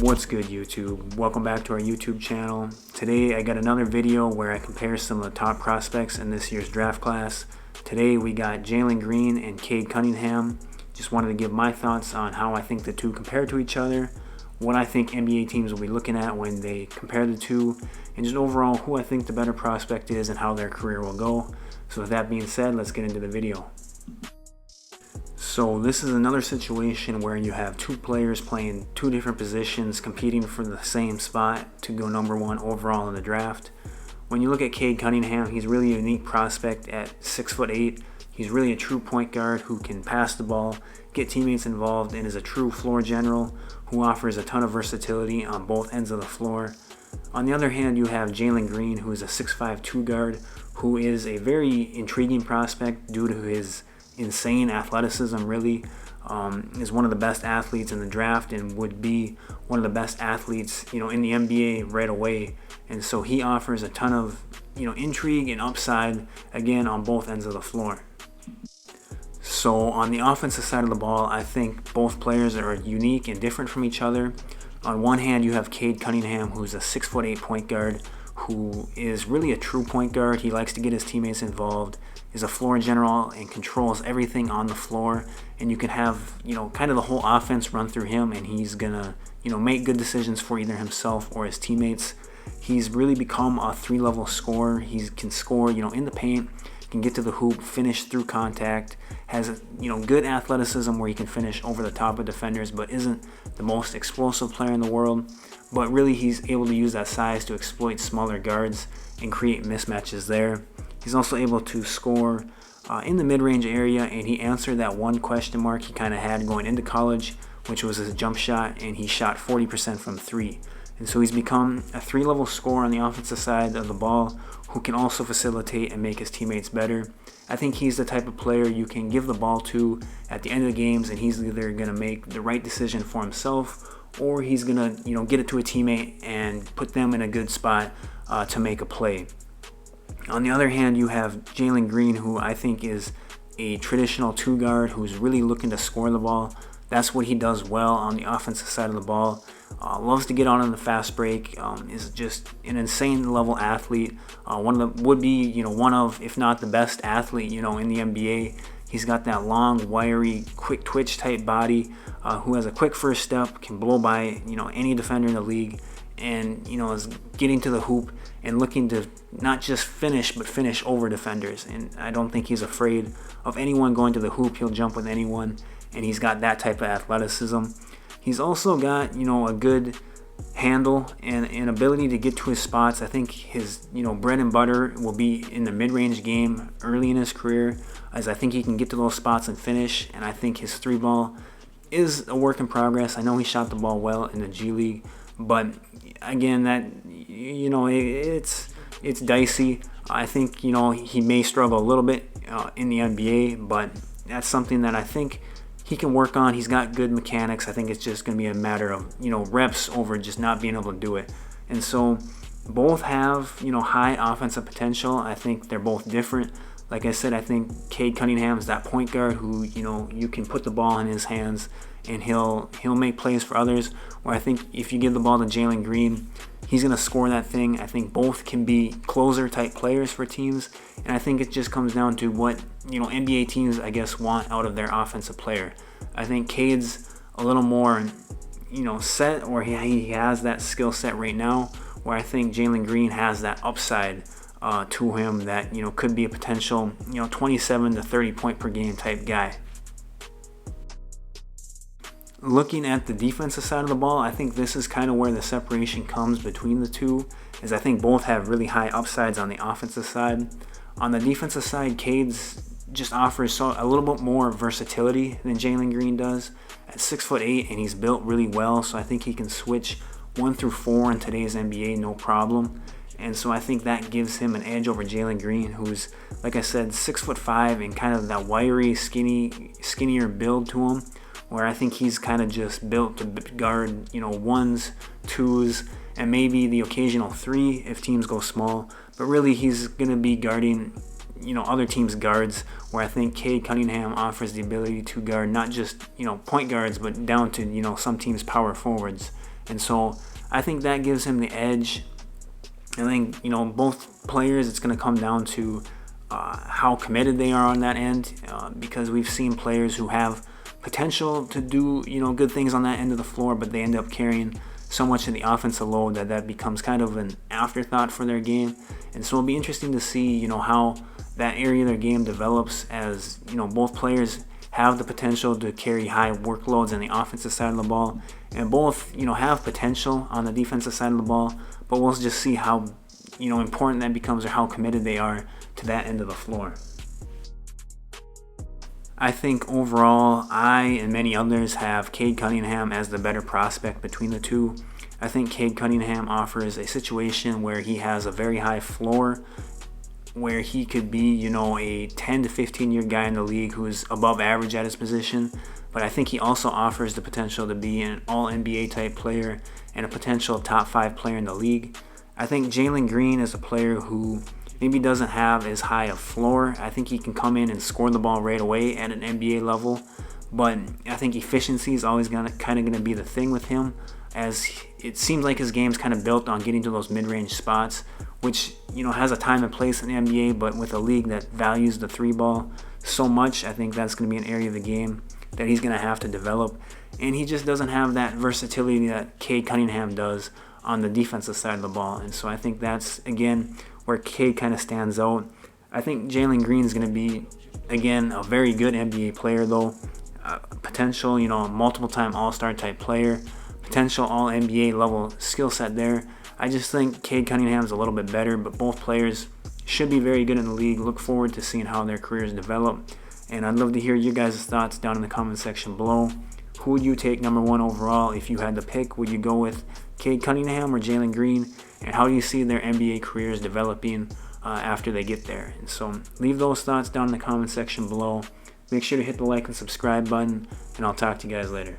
What's good, YouTube? Welcome back to our YouTube channel. Today I got another video where I compare some of the top prospects in this year's draft class. Today we got Jalen Green and Cade Cunningham. Just wanted to give my thoughts on how I think the two compare to each other, what I think NBA teams will be looking at when they compare the two, and just overall who I think the better prospect is and how their career will go. So with that being said, let's get into the video. So this is another situation where you have two players playing two different positions competing for the same spot to go number one overall in the draft. When you look at Cade Cunningham, he's really a unique prospect at 6'8". He's really a true point guard who can pass the ball, get teammates involved, and is a true floor general who offers a ton of versatility on both ends of the floor. On the other hand, you have Jalen Green, who is a 6'5" guard, who is a very intriguing prospect due to his insane athleticism. Really is one of the best athletes in the draft and would be one of the best athletes in the NBA right away. And so he offers a ton of intrigue and upside, again, on both ends of the floor. So on the offensive side of the ball, I think both players are unique and different from each other. On one hand, you have Cade Cunningham, who's a 6'8" point guard who is really a true point guard. He likes to get his teammates involved, is a floor general, and controls everything on the floor. And you can have kind of the whole offense run through him, and he's gonna make good decisions for either himself or his teammates. He's really become a three-level scorer. He can score in the paint, can get to the hoop, finish through contact, has good athleticism where he can finish over the top of defenders, but isn't the most explosive player in the world. But really he's able to use that size to exploit smaller guards and create mismatches there. He's also able to score in the mid-range area, and he answered that one question mark he kind of had going into college, which was his jump shot, and he shot 40% from three. And so he's become a three-level scorer on the offensive side of the ball who can also facilitate and make his teammates better. I think he's the type of player you can give the ball to at the end of the games, and he's either going to make the right decision for himself or he's going to get it to a teammate and put them in a good spot to make a play. On the other hand, you have Jalen Green, who I think is a traditional two guard who's really looking to score the ball. That's what he does well on the offensive side of the ball. Loves to get on the fast break. Is just an insane level athlete. One of, if not the best athlete, in the NBA. He's got that long, wiry, quick twitch type body. Who has a quick first step, can blow by any defender in the league, and is getting to the hoop and looking to not just finish but finish over defenders. And I don't think he's afraid of anyone going to the hoop. He'll jump with anyone, and he's got that type of athleticism. He's also got a good handle and an ability to get to his spots. I think his bread and butter will be in the mid-range game early in his career, as I think he can get to those spots and finish. And I think his three ball is a work in progress. I know he shot the ball well in the G League, but again, that it's dicey. I think he may struggle a little bit in the NBA, but that's something that I think he can work on. He's got good mechanics. I think it's just going to be a matter of reps over just not being able to do it. And so both have high offensive potential. I think they're both different. Like I said, I think Cade Cunningham is that point guard who you can put the ball in his hands and he'll make plays for others. Where I think if you give the ball to Jalen Green, he's going to score that thing. I think both can be closer type players for teams, and I think it just comes down to what NBA teams, I guess, want out of their offensive player. I think Cade's a little more set, or he has that skill set right now, where I think Jalen Green has that upside to him that could be a potential 27 to 30 point per game type guy. Looking at the defensive side of the ball, I think this is kind of where the separation comes between the two, as I think both have really high upsides on the offensive side. On the defensive side, Cade's just offers a little bit more versatility than Jalen Green does at 6'8", and he's built really well, so I think he can switch 1 through 4 in today's NBA no problem. And so I think that gives him an edge over Jalen Green, who's, like I said, 6'5" and kind of that wiry, skinnier build to him, where I think he's kind of just built to guard, 1s, 2s, and maybe the occasional 3 if teams go small. But really, he's going to be guarding, other teams' guards, where I think Cade Cunningham offers the ability to guard not just, point guards, but down to, some teams' power forwards. And so I think that gives him the edge. I think, both players, it's going to come down to how committed they are on that end, because we've seen players who have potential to do, good things on that end of the floor, but they end up carrying so much of the offensive load that becomes kind of an afterthought for their game. And so it'll be interesting to see, how that area of their game develops, as, both players have the potential to carry high workloads on the offensive side of the ball, and both, have potential on the defensive side of the ball, but we'll just see how, important that becomes, or how committed they are to that end of the floor. I think overall, I and many others have Cade Cunningham as the better prospect between the two. I think Cade Cunningham offers a situation where he has a very high floor, where he could be, a 10 to 15 year guy in the league who is above average at his position. But I think he also offers the potential to be an all-NBA type player and a potential top 5 player in the league. I think Jalen Green is a player who maybe doesn't have as high a floor. I think he can come in and score the ball right away at an NBA level, but I think efficiency is always going to be the thing with him, as it seems like his game's kind of built on getting to those mid-range spots, which has a time and place in the NBA, but with a league that values the 3-ball so much, I think that's going to be an area of the game that he's going to have to develop. And he just doesn't have that versatility that Cade Cunningham does on the defensive side of the ball. And so I think that's, again, where Cade kind of stands out. I think Jalen Green is going to be, again, a very good NBA player, though. Potential, multiple-time All-Star type player. Potential All-NBA level skill set there. I just think Cade Cunningham's a little bit better, but both players should be very good in the league. Look forward to seeing how their careers develop. And I'd love to hear your guys' thoughts down in the comment section below. Who would you take number 1 overall if you had to pick? Would you go with Cade Cunningham or Jalen Green? And how do you see their NBA careers developing after they get there? And so leave those thoughts down in the comment section below. Make sure to hit the like and subscribe button, and I'll talk to you guys later.